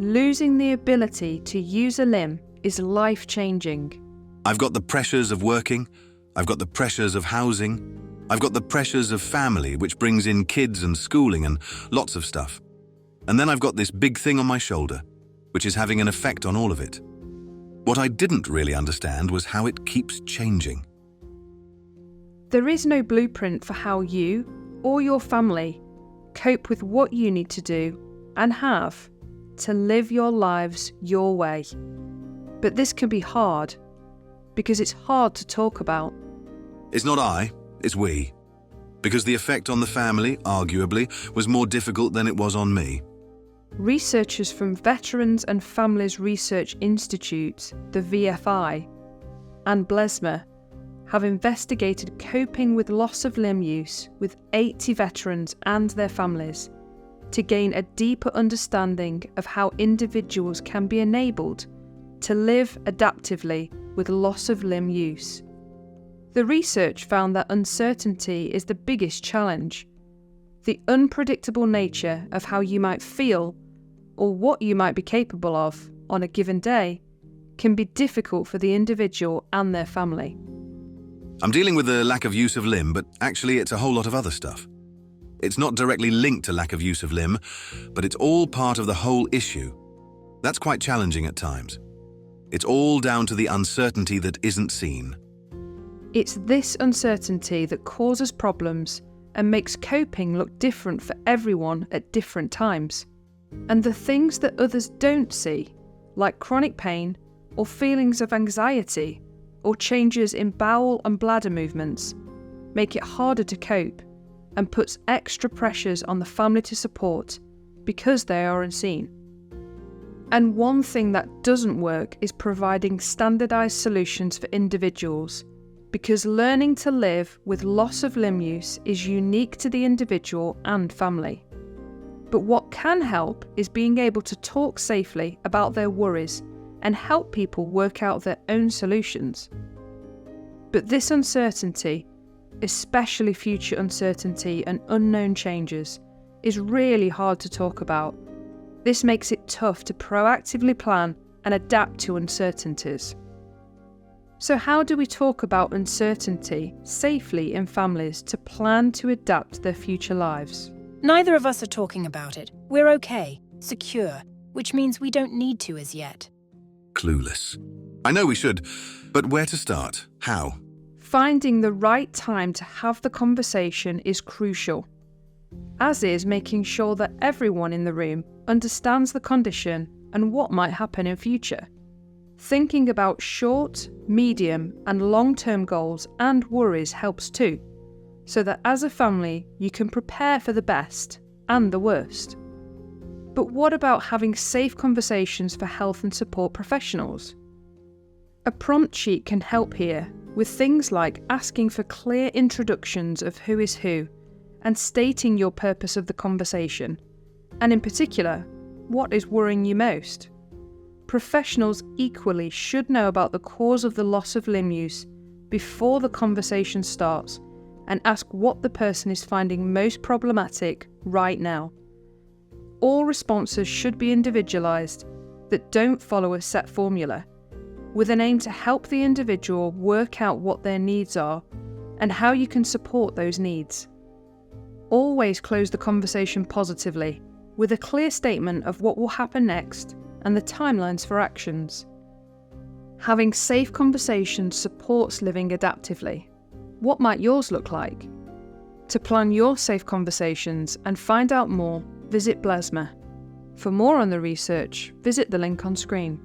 losing the ability to use a limb is life-changing. I've got the pressures of working, I've got the pressures of housing, I've got the pressures of family, which brings in kids and schooling and lots of stuff. And then I've got this big thing on my shoulder, which is having an effect on all of it. What I didn't really understand was how it keeps changing. There is no blueprint for how you or your family cope with what you need to do and have to live your lives your way. But this can be hard because it's hard to talk about. It's not I, it's we. Because the effect on the family, arguably, was more difficult than it was on me. Researchers from Veterans and Families Research Institute, the VFI, and Blesma have investigated coping with loss of limb use with 80 veterans and their families to gain a deeper understanding of how individuals can be enabled to live adaptively with loss of limb use. The research found that uncertainty is the biggest challenge. The unpredictable nature of how you might feel or what you might be capable of on a given day can be difficult for the individual and their family. I'm dealing with the lack of use of limb, but actually it's a whole lot of other stuff. It's not directly linked to lack of use of limb, but it's all part of the whole issue. That's quite challenging at times. It's all down to the uncertainty that isn't seen. It's this uncertainty that causes problems and makes coping look different for everyone at different times. And the things that others don't see, like chronic pain or feelings of anxiety or changes in bowel and bladder movements, make it harder to cope and puts extra pressures on the family to support because they are unseen. And one thing that doesn't work is providing standardised solutions for individuals, because learning to live with loss of limb use is unique to the individual and family. But what can help is being able to talk safely about their worries and help people work out their own solutions. But this uncertainty, especially future uncertainty and unknown changes, is really hard to talk about. This makes it tough to proactively plan and adapt to uncertainties. So how do we talk about uncertainty safely in families to plan to adapt their future lives? Neither of us are talking about it. We're okay, secure, which means we don't need to as yet. Clueless. I know we should, but where to start? How? Finding the right time to have the conversation is crucial, as is making sure that everyone in the room understands the condition and what might happen in future. Thinking about short, medium, and long-term goals and worries helps too, so that as a family you can prepare for the best and the worst. But what about having safe conversations for health and support professionals? A prompt sheet can help here, with things like asking for clear introductions of who is who and stating your purpose of the conversation, and in particular, what is worrying you most. Professionals equally should know about the cause of the loss of limb use before the conversation starts and ask what the person is finding most problematic right now. All responses should be individualised that don't follow a set formula, with an aim to help the individual work out what their needs are and how you can support those needs. Always close the conversation positively, with a clear statement of what will happen next and the timelines for actions. Having safe conversations supports living adaptively. What might yours look like? To plan your safe conversations and find out more, visit Blesma. For more on the research, visit the link on screen.